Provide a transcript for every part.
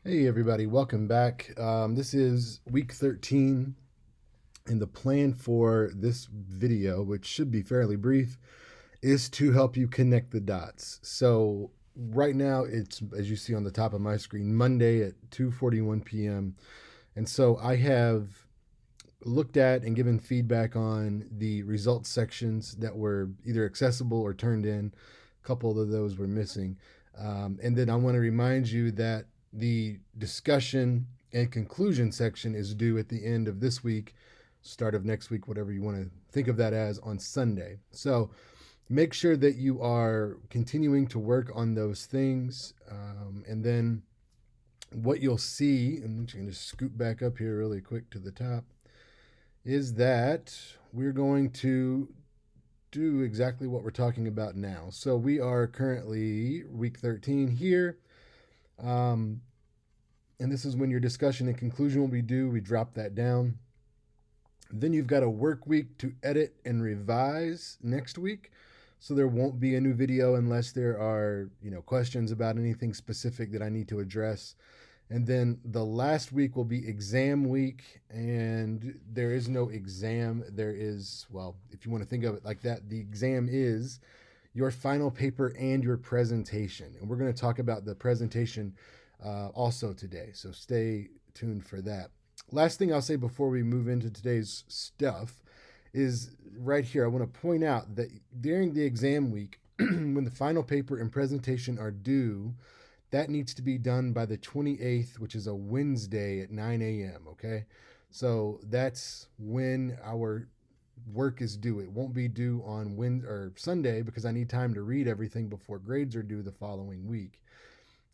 Hey, everybody, welcome back. This is week 13, and the plan for this video, which should be fairly brief, is to help you connect the dots. So, right now, it's as you see on the top of my screen, Monday at 2:41 p.m. And so, I have looked at and given feedback on the results sections that were either accessible or turned in. A couple of those were missing. And then I want to remind you that the discussion and conclusion section is due at the end of this week, start of next week, whatever you want to think of that as, on Sunday. So make sure that you are continuing to work on those things. And then what you'll see, and I'm just going to scoot back up here really quick to the top, is that we're going to do exactly what we're talking about now. So we are currently week 13 here. Um, and this is when your discussion and conclusion will be due. We drop that down. Then you've got a work week to edit and revise next week. So there won't be a new video unless there are, questions about anything specific that I need to address. And then the last week will be exam week, and there is no exam. There is, well, if you want to think of it like that, the exam is your final paper and your presentation. And we're going to talk about the presentation also today. So stay tuned for that. Last thing I'll say before we move into today's stuff is right here. I want to point out that during the exam week, when the final paper and presentation are due, that needs to be done by the 28th, which is a Wednesday at 9 a.m. Okay. So that's when our work is due. It won't be due on Wednesday or Sunday because I need time to read everything before grades are due the following week.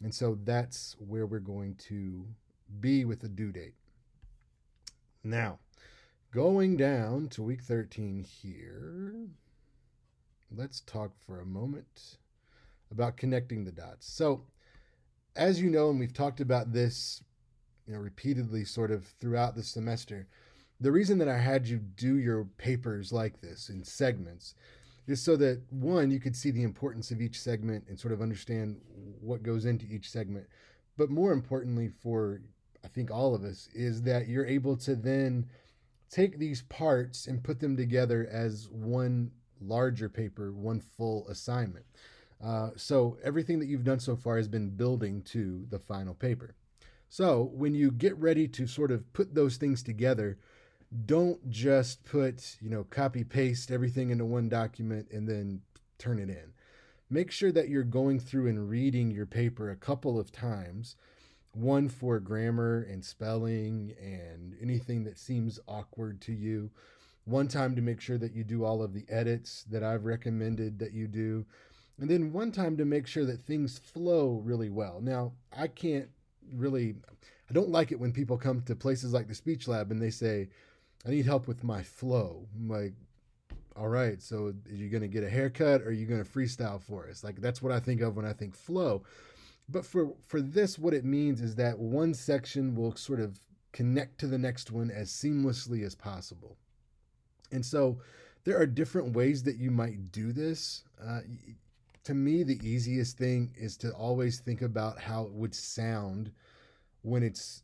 And so that's where we're going to be with the due date. Now, going down to week 13 here, let's talk for a moment about connecting the dots. So, as you know, and we've talked about this, repeatedly sort of throughout the semester, the reason that I had you do your papers like this in segments is so that one, you could see the importance of each segment and sort of understand what goes into each segment. But more importantly, for I think all of us, is that you're able to then take these parts and put them together as one larger paper, one full assignment. So everything that you've done so far has been building to the final paper. So when you get ready to sort of put those things together, don't just put, copy paste everything into one document and then turn it in. Make sure that you're going through and reading your paper a couple of times, one for grammar and spelling and anything that seems awkward to you, one time to make sure that you do all of the edits that I've recommended that you do, and then one time to make sure that things flow really well. Now, I don't like it when people come to places like the Speech Lab and they say, I need help with my flow. I'm like, all right, so are you going to get a haircut or are you going to freestyle for us? Like, that's what I think of when I think flow. But for this, what it means is that one section will sort of connect to the next one as seamlessly as possible. And so there are different ways that you might do this. To me, the easiest thing is to always think about how it would sound when it's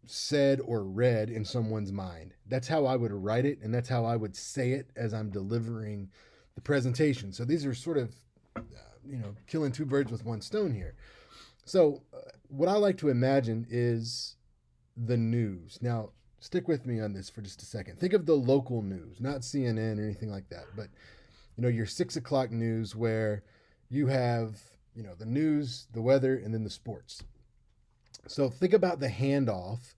said or read in someone's mind. That's how I would write it, and that's how I would say it as I'm delivering the presentation. So these are sort of, killing two birds with one stone here. So, what I like to imagine is the news. Now, stick with me on this for just a second. Think of the local news, not CNN or anything like that, but your 6 o'clock news where you have the news, the weather, and then the sports. So think about the handoff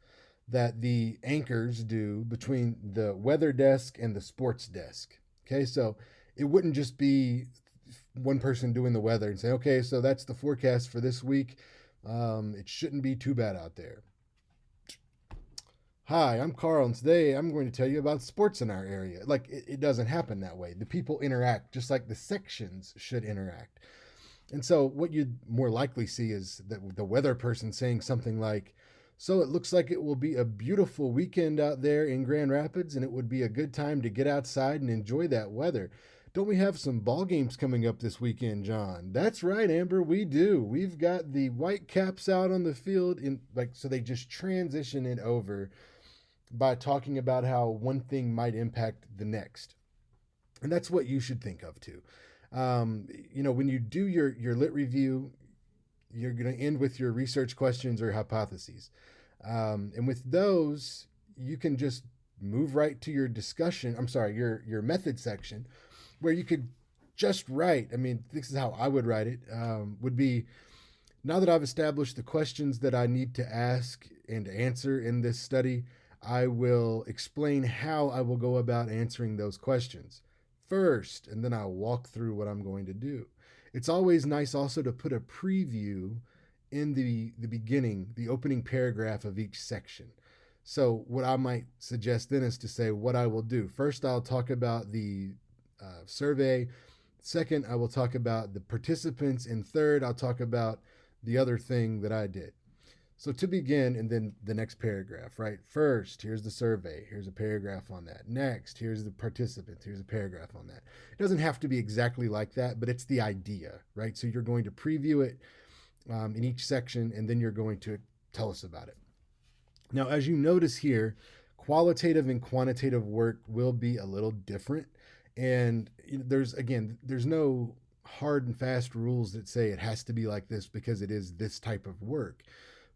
that the anchors do between the weather desk and the sports desk. Okay, so it wouldn't just be one person doing the weather and say, okay, so that's the forecast for this week. It shouldn't be too bad out there. Hi, I'm Carl, and today I'm going to tell you about sports in our area. Like, it doesn't happen that way. The people interact just like the sections should interact. And so, what you'd more likely see is that the weather person saying something like, so it looks like it will be a beautiful weekend out there in Grand Rapids, and it would be a good time to get outside and enjoy that weather. Don't we have some ball games coming up this weekend, John? That's right, Amber. We do. We've got the Whitecaps out on the field so they just transition it over by talking about how one thing might impact the next. And that's what you should think of too. When you do your lit review, you're going to end with your research questions or hypotheses. And with those, you can just move right to your discussion. I'm sorry, your method section, where you could just write. I mean, this is how I would write it. Would be, now that I've established the questions that I need to ask and answer in this study, I will explain how I will go about answering those questions first, and then I'll walk through what I'm going to do. It's always nice also to put a preview in the beginning, the opening paragraph of each section. So what I might suggest then is to say what I will do. First, I'll talk about the survey. Second, I will talk about the participants. And third, I'll talk about the other thing that I did. So to begin, and then the next paragraph, right? First, here's the survey. Here's a paragraph on that. Next, here's the participants. Here's a paragraph on that. It doesn't have to be exactly like that, but it's the idea, right? So you're going to preview it in each section, and then you're going to tell us about it. Now, as you notice here, qualitative and quantitative work will be a little different. And there's no hard and fast rules that say it has to be like this because it is this type of work.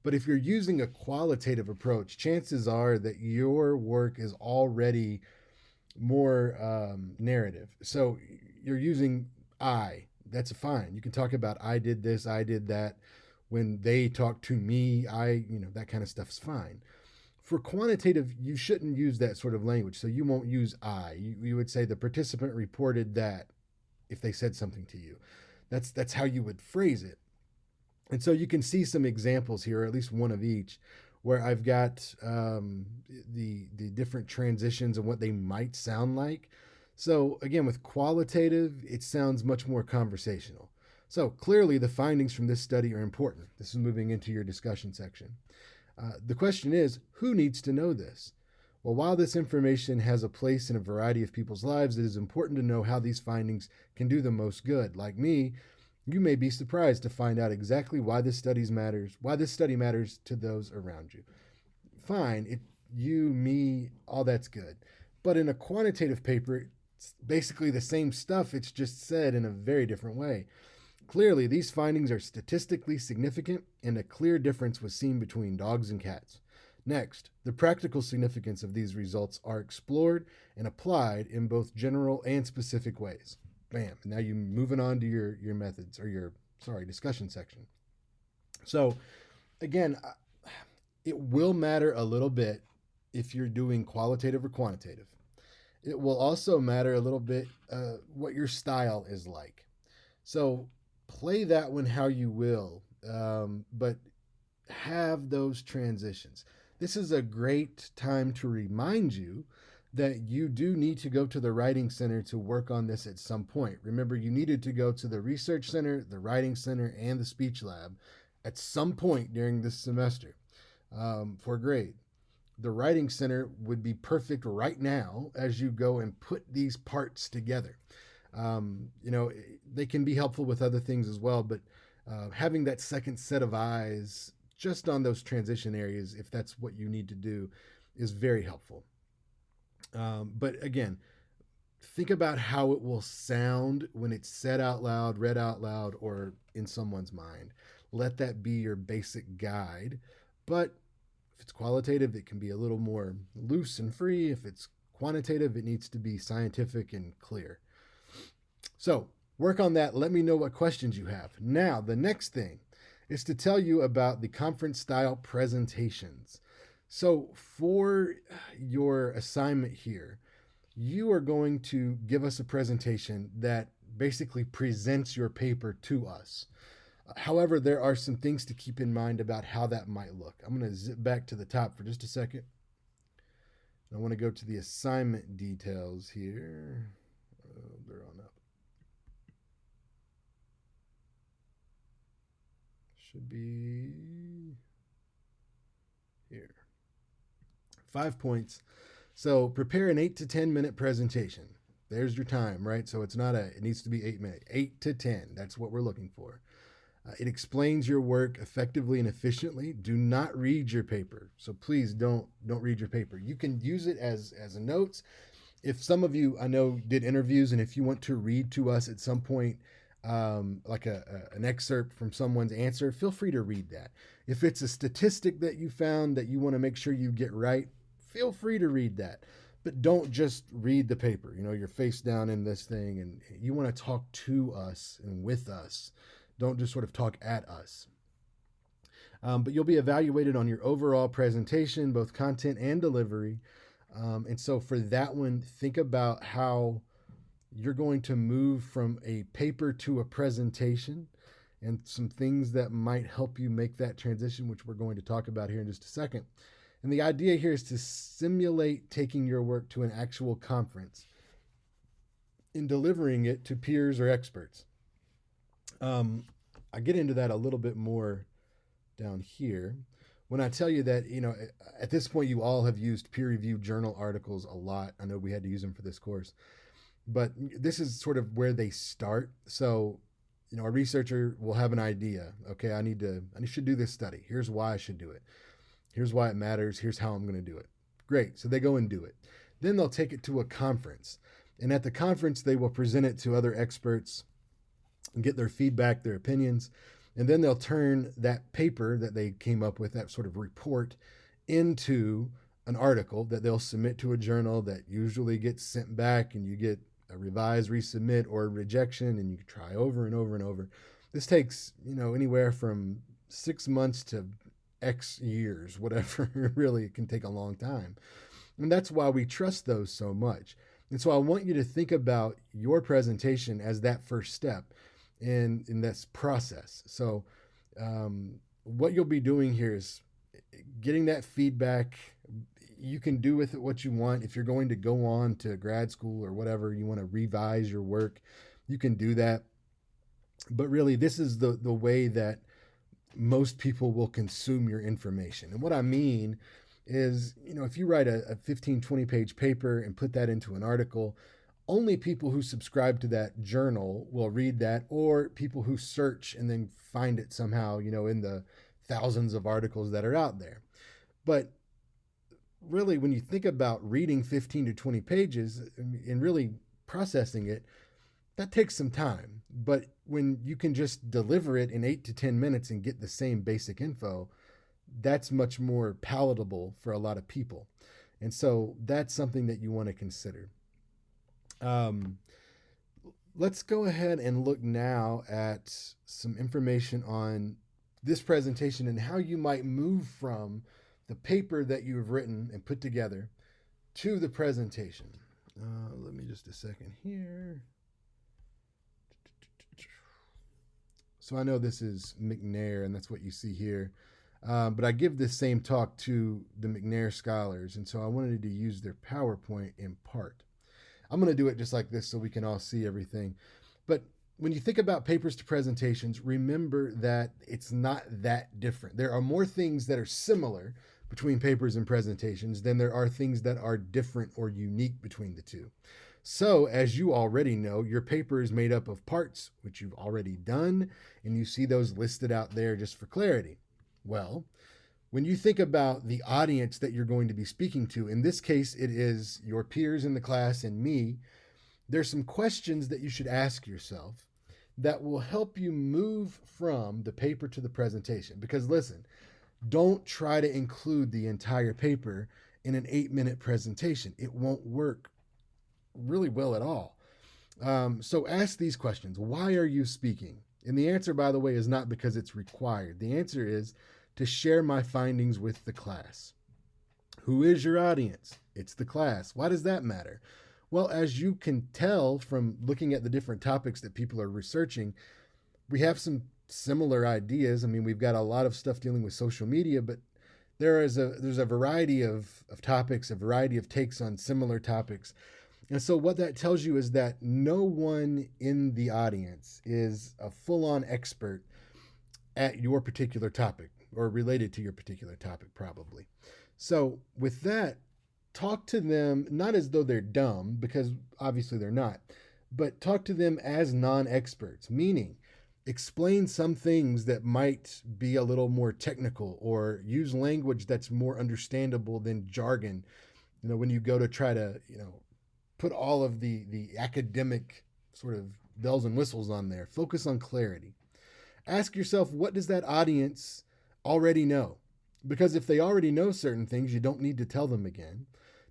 But if you're using a qualitative approach, chances are that your work is already more narrative. So you're using I. That's fine. You can talk about I did this, I did that. When they talk to me, that kind of stuff's fine. For quantitative, you shouldn't use that sort of language. So you won't use I. You would say the participant reported that if they said something to you. That's how you would phrase it. And so you can see some examples here, or at least one of each, where I've got the different transitions and what they might sound like. So again, with qualitative, it sounds much more conversational. So clearly the findings from this study are important. This is moving into your discussion section. The question is, who needs to know this? Well, while this information has a place in a variety of people's lives, it is important to know how these findings can do the most good. Like me, you may be surprised to find out exactly why this study matters to those around you. Fine, you, me, all that's good. But in a quantitative paper, it's basically the same stuff, it's just said in a very different way. Clearly, these findings are statistically significant, and a clear difference was seen between dogs and cats. Next, the practical significance of these results are explored and applied in both general and specific ways. Bam. Now you're moving on to your methods or your discussion section. So again, it will matter a little bit if you're doing qualitative or quantitative. It will also matter a little bit what your style is like. So play that one how you will, but have those transitions. This is a great time to remind you that you do need to go to the Writing Center to work on this at some point. Remember, you needed to go to the Research Center, the Writing Center, and the Speech Lab at some point during this semester for grade. The Writing Center would be perfect right now as you go and put these parts together. They can be helpful with other things as well, but having that second set of eyes just on those transition areas, if that's what you need to do, is very helpful. But again, think about how it will sound when it's said out loud, read out loud, or in someone's mind. Let that be your basic guide. But if it's qualitative, it can be a little more loose and free. If it's quantitative, it needs to be scientific and clear. So work on that. Let me know what questions you have. Now, the next thing is to tell you about the conference style presentations. So for your assignment here, you are going to give us a presentation that basically presents your paper to us. However, there are some things to keep in mind about how that might look. I'm going to zip back to the top for just a second. I want to go to the assignment details here. They're on up. Should be here. 5 points. So prepare an 8 to 10 minute presentation. There's your time, right? So it's not it needs to be 8 minutes, 8 to 10. That's what we're looking for. It explains your work effectively and efficiently. Do not read your paper. So please don't read your paper. You can use it as a notes. If some of you I know did interviews, and if you want to read to us at some point, like an excerpt from someone's answer, feel free to read that. If it's a statistic that you found that you want to make sure you get right, feel free to read that. But don't just read the paper. You're face down in this thing, and you want to talk to us and with us. Don't just sort of talk at us. But you'll be evaluated on your overall presentation, both content and delivery. And so for that one, think about how you're going to move from a paper to a presentation, and some things that might help you make that transition, which we're going to talk about here in just a second. And the idea here is to simulate taking your work to an actual conference and delivering it to peers or experts. I get into that a little bit more down here when I tell you that, at this point, you all have used peer-reviewed journal articles a lot. I know we had to use them for this course, but this is sort of where they start. So, a researcher will have an idea. Okay, I should do this study. Here's why I should do it. Here's why it matters. Here's how I'm going to do it. Great. So they go and do it. Then they'll take it to a conference. And at the conference, they will present it to other experts and get their feedback, their opinions. And then they'll turn that paper that they came up with, that sort of report, into an article that they'll submit to a journal that usually gets sent back, and you get a revise, resubmit, or rejection, and you can try over and over and over. This takes, anywhere from 6 months to X years, whatever. Really, it can take a long time. And that's why we trust those so much. And so I want you to think about your presentation as that first step in this process. So what you'll be doing here is getting that feedback. You can do with it what you want. If you're going to go on to grad school or whatever, you want to revise your work, you can do that. But really, this is the way that most people will consume your information. And what I mean is, if you write a 15, 20 page paper and put that into an article, only people who subscribe to that journal will read that, or people who search and then find it somehow, in the thousands of articles that are out there. But really, when you think about reading 15 to 20 pages and really processing it, that takes some time. But when you can just deliver it in 8 to 10 minutes and get the same basic info, that's much more palatable for a lot of people. And so that's something that you want to consider. Let's go ahead and look now at some information on this presentation and how you might move from the paper that you have written and put together to the presentation. Let me just a second here. So I know this is McNair, and that's what you see here. But I give this same talk to the McNair scholars, and so I wanted to use their PowerPoint in part. I'm going to do it just like this so we can all see everything. But when you think about papers to presentations, remember that it's not that different. There are more things that are similar between papers and presentations than there are things that are different or unique between the two. So, as you already know, your paper is made up of parts, which you've already done, and you see those listed out there just for clarity. Well, when you think about the audience that you're going to be speaking to, in this case, it is your peers in the class and me, there's some questions that you should ask yourself that will help you move from the paper to the presentation. Because listen, don't try to include the entire paper in an 8-minute presentation. It won't work really well at all. So ask these questions. Why are you speaking? And the answer, by the way, is not because it's required. The answer is to share my findings with the class. Who is your audience? It's the class. Why does that matter? Well, as you can tell from looking at the different topics that people are researching, we have some similar ideas. I mean, we've got a lot of stuff dealing with social media, but there's a variety of topics, a variety of takes on similar topics. And so what that tells you is that no one in the audience is a full-on expert at your particular topic or related to your particular topic, probably. So with that, talk to them not as though they're dumb, because obviously they're not, but talk to them as non-experts, meaning explain some things that might be a little more technical, or use language that's more understandable than jargon. When you go to try to, put all of the academic sort of bells and whistles on there, focus on clarity. Ask yourself, what does that audience already know? Because if they already know certain things, you don't need to tell them again.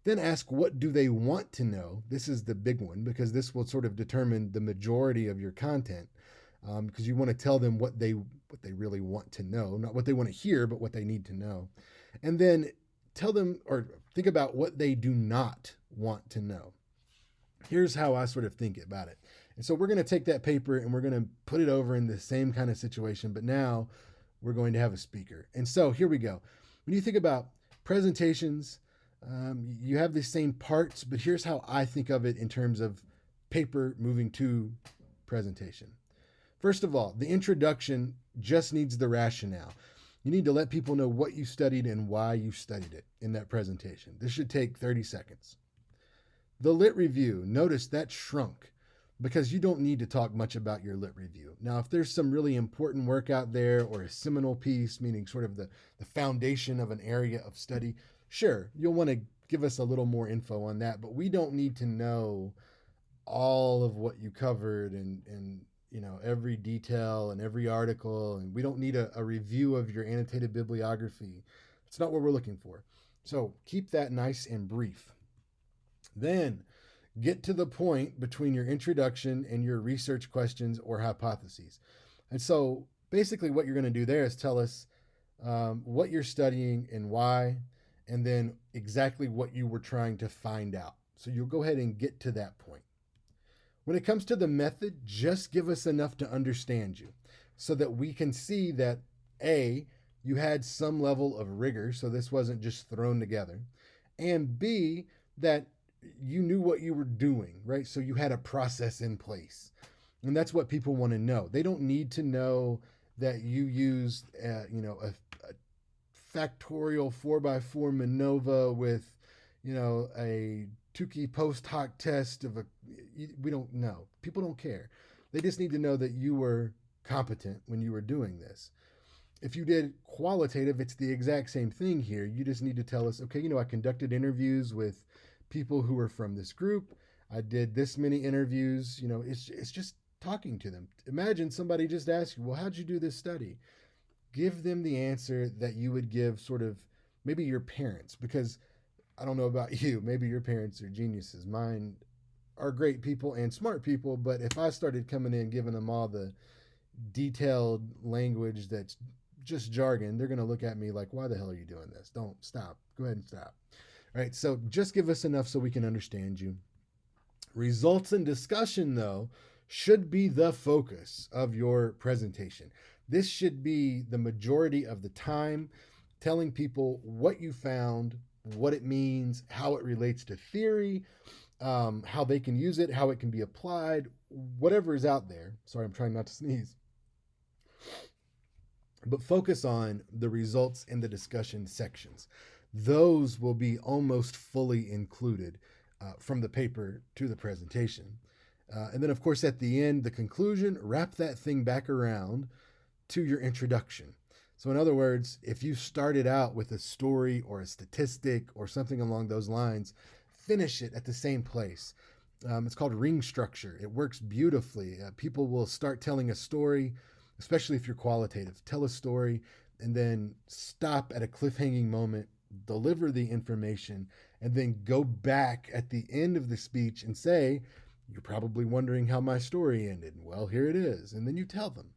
Then ask, what do they want to know? This is the big one, because this will sort of determine the majority of your content. Because you want to tell them what they really want to know, not what they want to hear, but what they need to know. And then tell them, or think about what they do not want to know. Here's how I sort of think about it. And so we're going to take that paper and we're going to put it over in the same kind of situation, but now we're going to have a speaker. And so here we go. When you think about presentations, you have the same parts, but here's how I think of it in terms of paper moving to presentation. First of all, the introduction just needs the rationale. You need to let people know what you studied and why you studied it in that presentation. This should take 30 seconds. The lit review, notice that shrunk, because you don't need to talk much about your lit review. Now, if there's some really important work out there, or a seminal piece, meaning sort of the foundation of an area of study, sure, you'll want to give us a little more info on that, but we don't need to know all of what you covered and every detail and every article, and we don't need a review of your annotated bibliography. It's not what we're looking for. So keep that nice and brief. Then get to the point between your introduction and your research questions or hypotheses. And so basically what you're going to do there is tell us what you're studying and why, and then exactly what you were trying to find out. So you'll go ahead and get to that point. When it comes to the method, just give us enough to understand you so that we can see that A, you had some level of rigor, so this wasn't just thrown together, and B, that you knew what you were doing, right? So you had a process in place. And that's what people want to know. They don't need to know that you used, a factorial 4x4 MANOVA with, a Tukey post hoc test of we don't know. People don't care. They just need to know that you were competent when you were doing this. If you did qualitative, it's the exact same thing here. You just need to tell us, okay, I conducted interviews with people who were from this group. I did this many interviews. It's just talking to them. Imagine somebody just asked you, well, how'd you do this study? Give them the answer that you would give sort of maybe your parents, because I don't know about you, maybe your parents are geniuses. Mine are great people and smart people, but if I started coming in giving them all the detailed language that's just jargon, they're going to look at me like, why the hell are you doing this? Don't stop. Go ahead and stop. All right, so just give us enough so we can understand you. Results and discussion, though, should be the focus of your presentation. This should be the majority of the time, telling people what you found, what it means, how it relates to theory, how they can use it, how it can be applied, whatever is out there. Sorry, I'm trying not to sneeze. But focus on the results in the discussion sections. Those will be almost fully included from the paper to the presentation. And then, of course, at the end, the conclusion, wrap that thing back around to your introduction. So in other words, if you started out with a story or a statistic or something along those lines, finish it at the same place. It's called ring structure. It works beautifully. People will start telling a story, especially if you're qualitative. Tell a story and then stop at a cliffhanging moment, deliver the information, and then go back at the end of the speech and say, you're probably wondering how my story ended. Well, here it is. And then you tell them.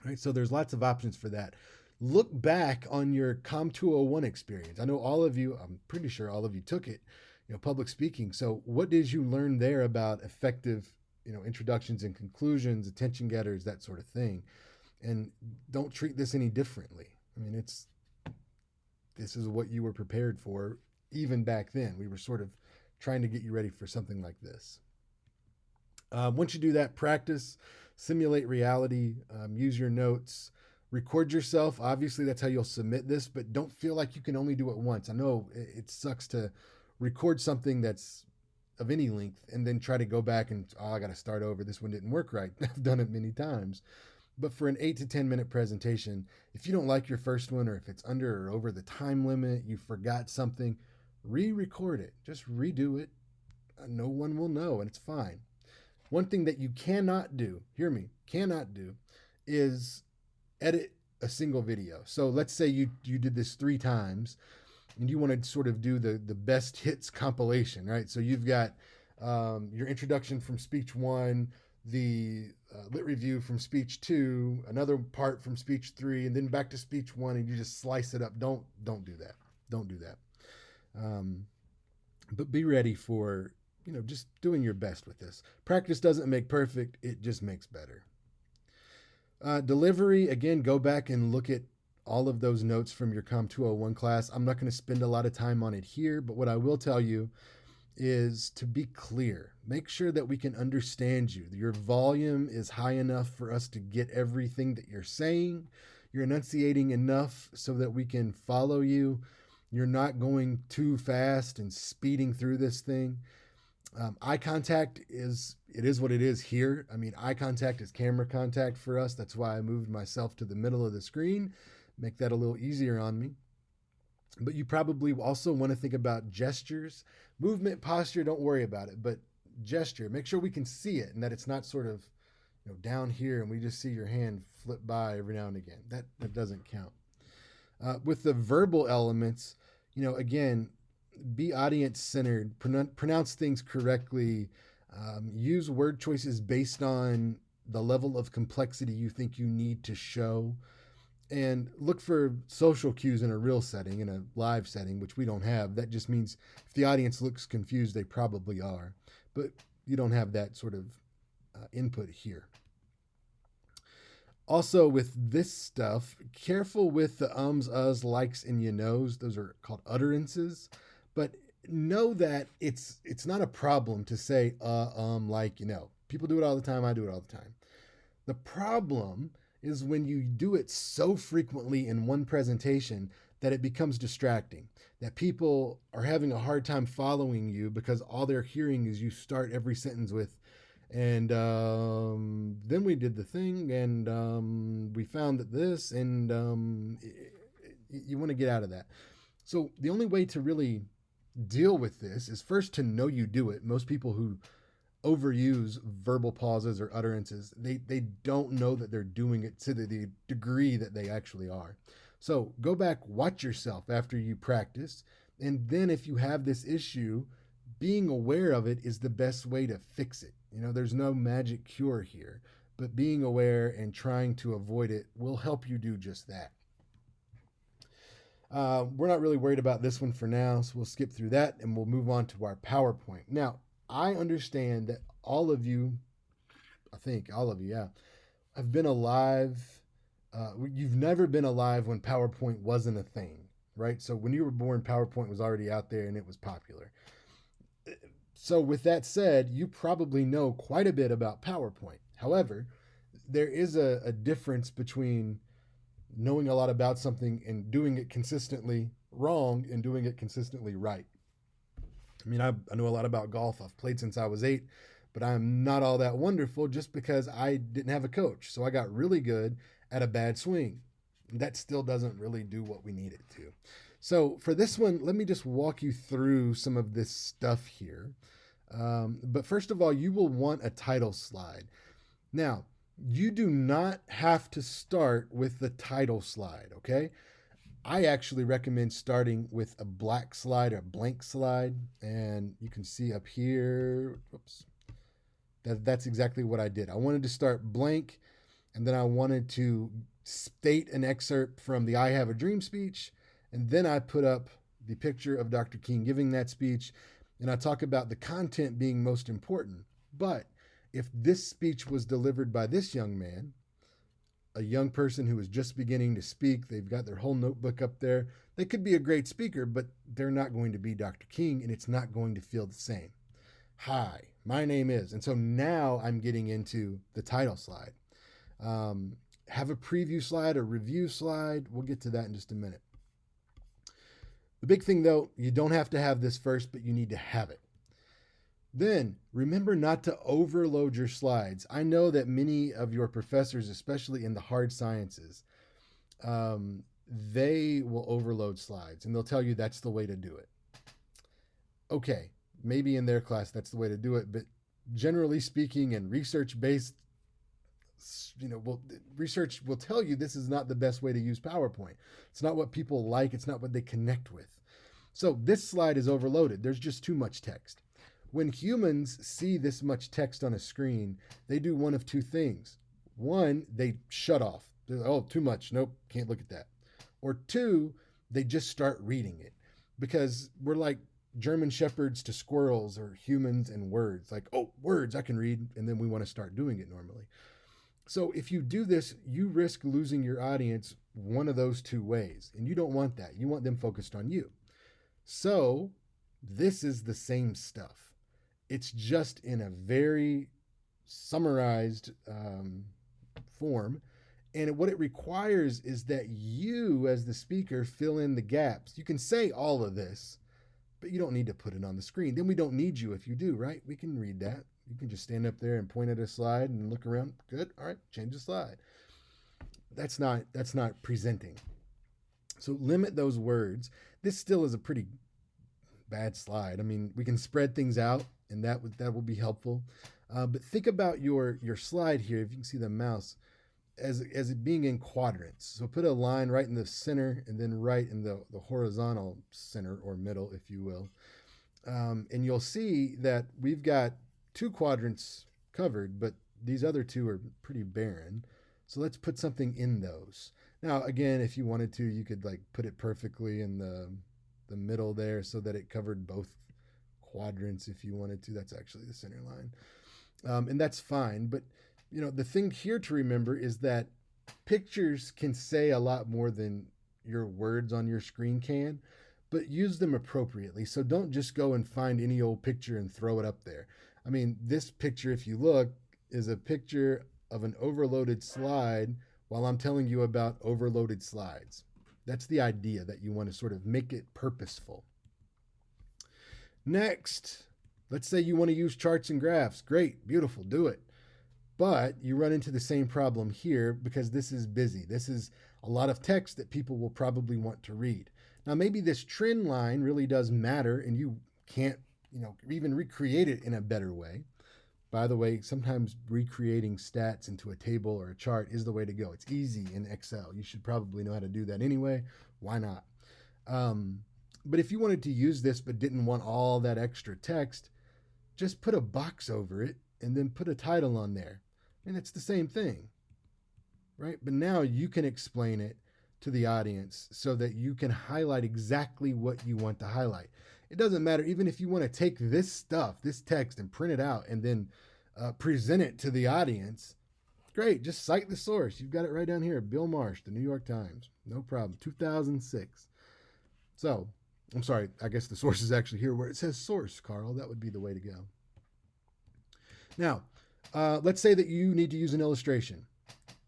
Right, so there's lots of options for that. Look back on your Com 201 experience. I know all of you, I'm pretty sure all of you took it, public speaking. So what did you learn there about effective, introductions and conclusions, attention getters, that sort of thing? And don't treat this any differently. I mean, this is what you were prepared for even back then. We were sort of trying to get you ready for something like this. Once you do that, practice, simulate reality, use your notes, record yourself. Obviously, that's how you'll submit this, but don't feel like you can only do it once. I know it sucks to record something that's of any length and then try to go back and, oh, I got to start over. This one didn't work right. I've done it many times. But for an 8 to 10 minute presentation, if you don't like your first one, or if it's under or over the time limit, you forgot something, re-record it. Just redo it. No one will know, and it's fine. One thing that you cannot do, hear me, cannot do, is edit a single video. So let's say you did this 3 times and you want to sort of do the best hits compilation, right? So you've got your introduction from speech 1, the lit review from speech 2, another part from speech 3, and then back to speech 1, and you just slice it up. Don't do that. Don't do that. But be ready for, just doing your best with this. Practice doesn't make perfect. It just makes better. Delivery, again, go back and look at all of those notes from your COM 201 class. I'm not going to spend a lot of time on it here, but what I will tell you is to be clear. Make sure that we can understand you. Your volume is high enough for us to get everything that you're saying. You're enunciating enough so that we can follow you. You're not going too fast and speeding through this thing. Eye contact is what it is here. I mean, eye contact is camera contact for us. That's why I moved myself to the middle of the screen, make that a little easier on me. But you probably also want to think about gestures, movement, posture. Don't worry about it, but gesture. Make sure we can see it and that it's not sort of, down here and we just see your hand flip by every now and again. That doesn't count. With the verbal elements, again, be audience centered, pronounce things correctly, use word choices based on the level of complexity you think you need to show, and look for social cues in a real setting, in a live setting, which we don't have. That just means if the audience looks confused, they probably are, but you don't have that sort of input here. Also, with this stuff, careful with the ums, uhs, likes, and you knows. Those are called utterances. But know that it's not a problem to say like, People do it all the time. I do it all the time. The problem is when you do it so frequently in one presentation that it becomes distracting, that people are having a hard time following you because all they're hearing is you start every sentence with, and then we did the thing, and we found that this, and you want to get out of that. So the only way to really deal with this is first to know you do it. Most people who overuse verbal pauses or utterances, they don't know that they're doing it to the degree that they actually are. So go back, watch yourself after you practice, and then if you have this issue, being aware of it is the best way to fix it. There's no magic cure here, but being aware and trying to avoid it will help you do just that. We're not really worried about this one for now, so we'll skip through that and we'll move on to our PowerPoint. Now, I understand that all of you, have been alive. You've never been alive when PowerPoint wasn't a thing, right? So when you were born, PowerPoint was already out there and it was popular. So with that said, you probably know quite a bit about PowerPoint. However, there is a difference between knowing a lot about something and doing it consistently wrong and doing it consistently right. I mean, I know a lot about golf. I've played since I was 8, but I'm not all that wonderful just because I didn't have a coach. So I got really good at a bad swing. That still doesn't really do what we need it to. So for this one, let me just walk you through some of this stuff here. But first of all, you will want a title slide. Now, you do not have to start with the title slide, okay? I actually recommend starting with a black slide or blank slide. And you can see up here, that's exactly what I did. I wanted to start blank, and then I wanted to state an excerpt from the I Have a Dream speech. And then I put up the picture of Dr. King giving that speech. And I talk about the content being most important. But if this speech was delivered by this young man, a young person who is just beginning to speak, they've got their whole notebook up there, they could be a great speaker, but they're not going to be Dr. King, and it's not going to feel the same. Hi, my name is. And so now I'm getting into the title slide. Have a preview slide, a review slide. We'll get to that in just a minute. The big thing though, you don't have to have this first, but you need to have it. Then remember not to overload your slides. I know that many of your professors, especially in the hard sciences, they will overload slides and they'll tell you that's the way to do it. Okay, maybe in their class that's the way to do it, but generally speaking and research based, research will tell you this is not the best way to use PowerPoint. It's not what people like, it's not what they connect with. So this slide is overloaded. There's just too much text. When humans see this much text on a screen, they do one of two things. One, they shut off. Oh, too much. Nope, can't look at that. Or two, they just start reading it because we're like German shepherds to squirrels or humans and words. Like, oh, words I can read, and then we want to start doing it normally. So if you do this, you risk losing your audience one of those two ways, and you don't want that. You want them focused on you. So this is the same stuff. It's just in a very summarized form. And what it requires is that you, as the speaker, fill in the gaps. You can say all of this, but you don't need to put it on the screen. Then we don't need you if you do, right? We can read that. You can just stand up there and point at a slide and look around. Good. All right, change the slide. That's not presenting. So limit those words. This still is a pretty bad slide. I mean, we can spread things out, and that will be helpful. But think about your slide here. If you can see the mouse, as it being in quadrants. So put a line right in the center, and then right in the horizontal center or middle, if you will. And you'll see that we've got 2 quadrants covered, but these other 2 are pretty barren. So let's put something in those. Now, again, if you wanted to, you could like put it perfectly in the middle there so that it covered both quadrants if you wanted to. That's actually the center line. And that's fine. But, the thing here to remember is that pictures can say a lot more than your words on your screen can, but use them appropriately. So don't just go and find any old picture and throw it up there. I mean, this picture, if you look, is a picture of an overloaded slide while I'm telling you about overloaded slides. That's the idea, that you want to sort of make it purposeful. Next, let's say you want to use charts and graphs. Great, beautiful, do it. But you run into the same problem here because this is busy. This is a lot of text that people will probably want to read. Now, maybe this trend line really does matter and you can't, even recreate it in a better way. By the way, sometimes recreating stats into a table or a chart is the way to go. It's easy in Excel. You should probably know how to do that anyway. Why not? But if you wanted to use this but didn't want all that extra text, just put a box over it and then put a title on there. And it's the same thing, right? But now you can explain it to the audience so that you can highlight exactly what you want to highlight. It doesn't matter, even if you want to take this stuff, this text, and print it out and then present it to the audience. Great, just cite the source. You've got it right down here. Bill Marsh, the New York Times. No problem. 2006. So, I'm sorry, I guess the source is actually here where it says source, Carl. That would be the way to go. Now, let's say that you need to use an illustration.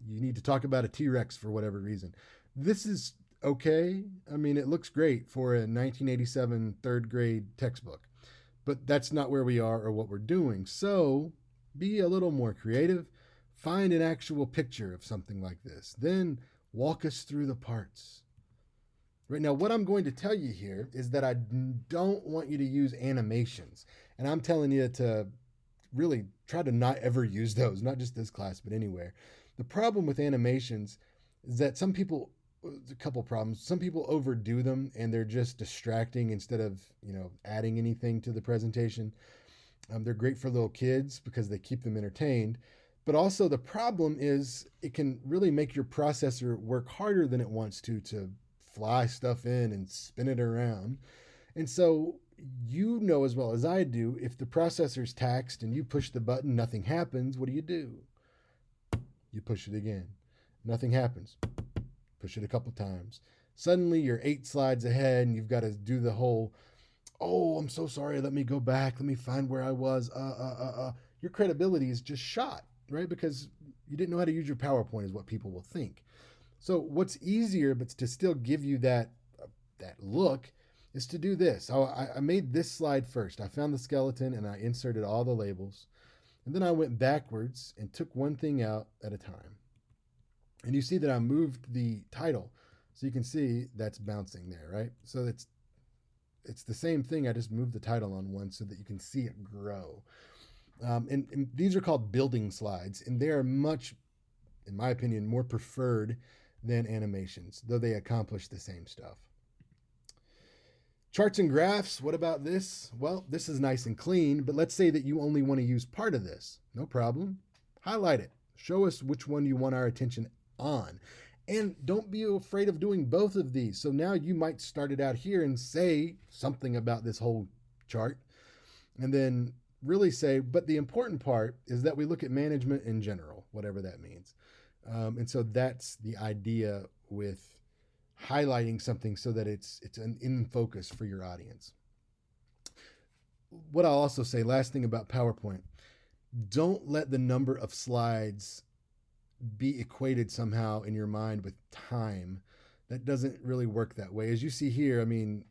You need to talk about a T-Rex for whatever reason. This is okay. I mean, it looks great for a 1987 third grade textbook, but that's not where we are or what we're doing. So be a little more creative. Find an actual picture of something like this. Then walk us through the parts. Right now, what I'm going to tell you here is that I don't want you to use animations. And I'm telling you to really try to not ever use those, not just this class, but anywhere. The problem with animations is that a couple problems. Some people overdo them and they're just distracting instead of, adding anything to the presentation. They're great for little kids because they keep them entertained. But also the problem is it can really make your processor work harder than it wants to fly stuff in and spin it around. And so as well as I do, if the processor's taxed and you push the button, nothing happens, what do? You push it again. Nothing happens. Push it a couple times. Suddenly you're 8 slides ahead and you've got to do the whole, oh, I'm so sorry, let me go back, let me find where I was. Your credibility is just shot, right? Because you didn't know how to use your PowerPoint is what people will think. So what's easier, but to still give you that look, is to do this. I made this slide first. I found the skeleton and I inserted all the labels. And then I went backwards and took one thing out at a time. And you see that I moved the title. So you can see that's bouncing there, right? So it's the same thing. I just moved the title on one so that you can see it grow. And these are called building slides, and they are much, in my opinion, more preferred than animations, though they accomplish the same stuff. Charts and graphs, what about this? Well, this is nice and clean, but let's say that you only want to use part of this. No problem. Highlight it. Show us which one you want our attention on. And don't be afraid of doing both of these. So now you might start it out here and say something about this whole chart, and then really say, but the important part is that we look at management in general, whatever that means. And so that's the idea with highlighting something so that it's in focus for your audience. What I'll also say, last thing about PowerPoint, don't let the number of slides be equated somehow in your mind with time. That doesn't really work that way. As you see here, I mean,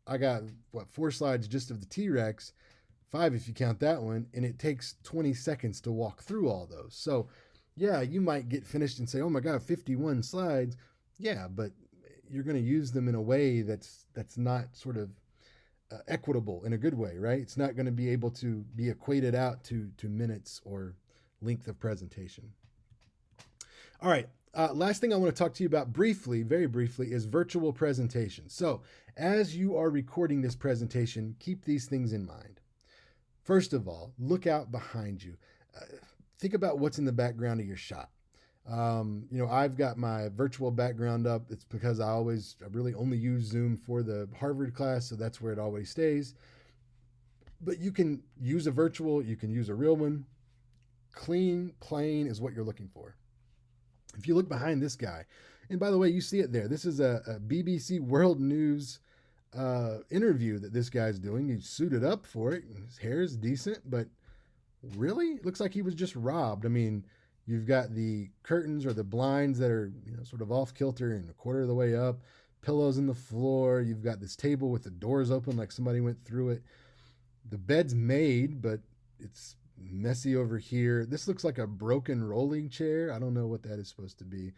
I got 4 slides just of the T-Rex, 5 if you count that one, and it takes 20 seconds to walk through all those. So yeah, you might get finished and say, oh my God, 51 slides. Yeah, but you're going to use them in a way that's not sort of equitable in a good way, right? It's not going to be able to be equated out to minutes or length of presentation. All right, last thing I want to talk to you about briefly, very briefly, is virtual presentation. So as you are recording this presentation, keep these things in mind. First of all, look out behind you. Think about what's in the background of your shot. I've got my virtual background up. It's because I really only use Zoom for the Harvard class, so that's where it always stays. But you can use a virtual, you can use a real one. Clean, plain is what you're looking for. If you look behind this guy, and by the way, you see it there. This is a BBC World News interview that this guy's doing. He's suited up for it. His hair is decent, but really, it looks like he was just robbed. I mean, you've got the curtains or the blinds that are sort of off kilter and a quarter of the way up, pillows in the floor. You've got this table with the doors open like somebody went through it. The bed's made, but it's messy over here. This looks like a broken rolling chair. I don't know what that is supposed to be.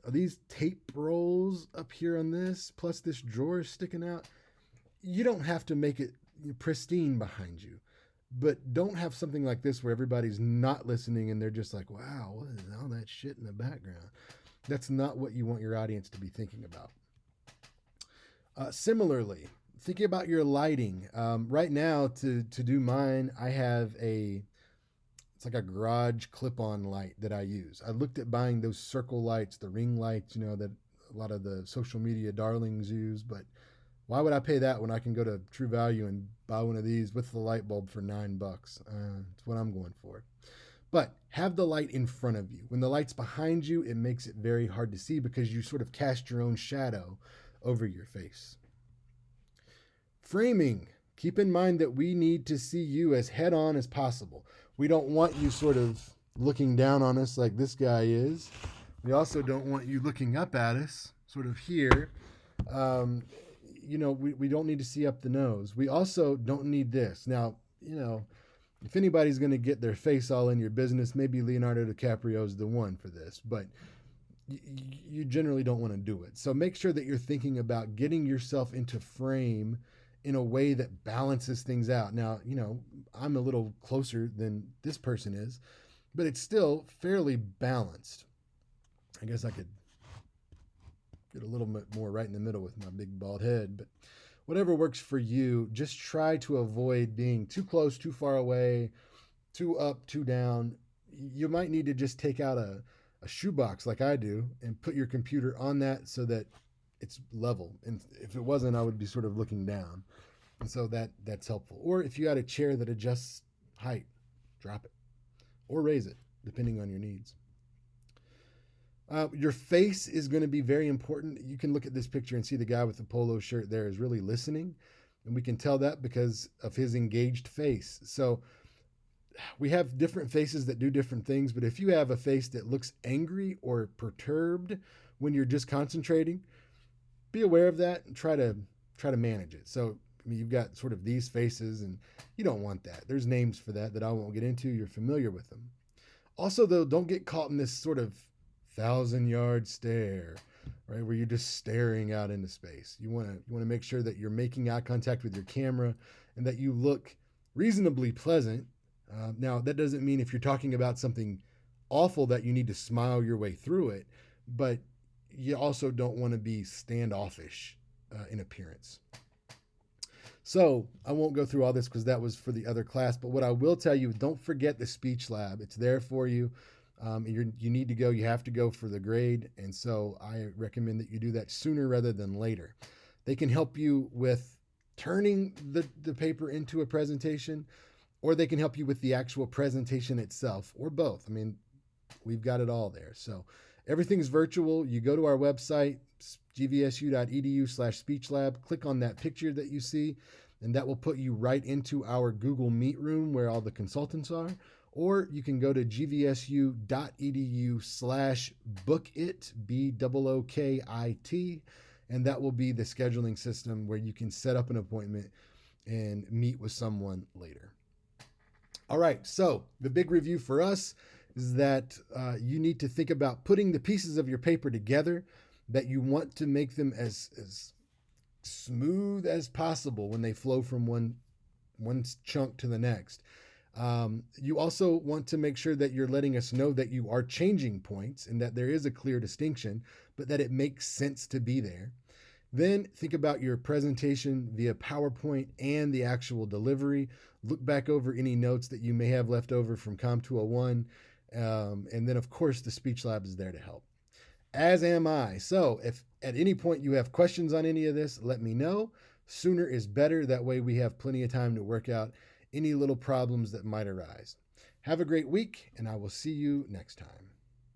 Are these tape rolls up here on this, plus this drawer sticking out? You don't have to make it pristine behind you, but don't have something like this where everybody's not listening and they're just like, wow, what is all that shit in the background? That's not what you want your audience to be thinking about. Similarly, thinking about your lighting. Right now, to do mine, I have it's like a garage clip-on light that I use. I looked at buying those circle lights, the ring lights, that a lot of the social media darlings use, but why would I pay that when I can go to True Value and buy one of these with the light bulb for $9? It's what I'm going for. But have the light in front of you. When the light's behind you, it makes it very hard to see because you sort of cast your own shadow over your face. Framing. Keep in mind that we need to see you as head-on as possible. We don't want you sort of looking down on us like this guy is. We also don't want you looking up at us, sort of here. We don't need to see up the nose. We also don't need this. Now, if anybody's going to get their face all in your business, maybe Leonardo DiCaprio is the one for this, but you generally don't want to do it. So make sure that you're thinking about getting yourself into frame in a way that balances things out. Now, I'm a little closer than this person is, but it's still fairly balanced. I guess I could get a little bit more right in the middle with my big bald head, but whatever works for you, just try to avoid being too close, too far away, too up, too down. You might need to just take out a shoebox like I do and put your computer on that so that it's level. And if it wasn't, I would be sort of looking down. And so that's helpful. Or if you got a chair that adjusts height, drop it or raise it, depending on your needs. Your face is going to be very important. You can look at this picture and see the guy with the polo shirt there is really listening. And we can tell that because of his engaged face. So we have different faces that do different things. But if you have a face that looks angry or perturbed when you're just concentrating, be aware of that and try to try to manage it. So I mean, you've got sort of these faces, and you don't want that. There's names for that I won't get into. You're familiar with them. Also, though, don't get caught in this sort of 1,000-yard stare, right, where you're just staring out into space. You want to make sure that you're making eye contact with your camera and that you look reasonably pleasant. Now, that doesn't mean if you're talking about something awful that you need to smile your way through it, but you also don't want to be standoffish in appearance. So I won't go through all this because that was for the other class. But what I will tell you, don't forget the speech lab. It's there for you. You need to go. You have to go for the grade. And so I recommend that you do that sooner rather than later. They can help you with turning the paper into a presentation, or they can help you with the actual presentation itself, or both. I mean, we've got it all there. So everything's virtual. You go to our website, gvsu.edu/speech lab, click on that picture that you see, and that will put you right into our Google Meet room where all the consultants are. Or you can go to gvsu.edu/bookit, BOOKIT, and that will be the scheduling system where you can set up an appointment and meet with someone later. All right, so the big review for us is that you need to think about putting the pieces of your paper together, that you want to make them as smooth as possible when they flow from one chunk to the next. You also want to make sure that you're letting us know that you are changing points and that there is a clear distinction, but that it makes sense to be there. Then think about your presentation via PowerPoint and the actual delivery. Look back over any notes that you may have left over from Com 201. And then, of course, the Speech Lab is there to help, as am I. So if at any point you have questions on any of this, let me know. Sooner is better. That way we have plenty of time to work out any little problems that might arise. Have a great week, and I will see you next time.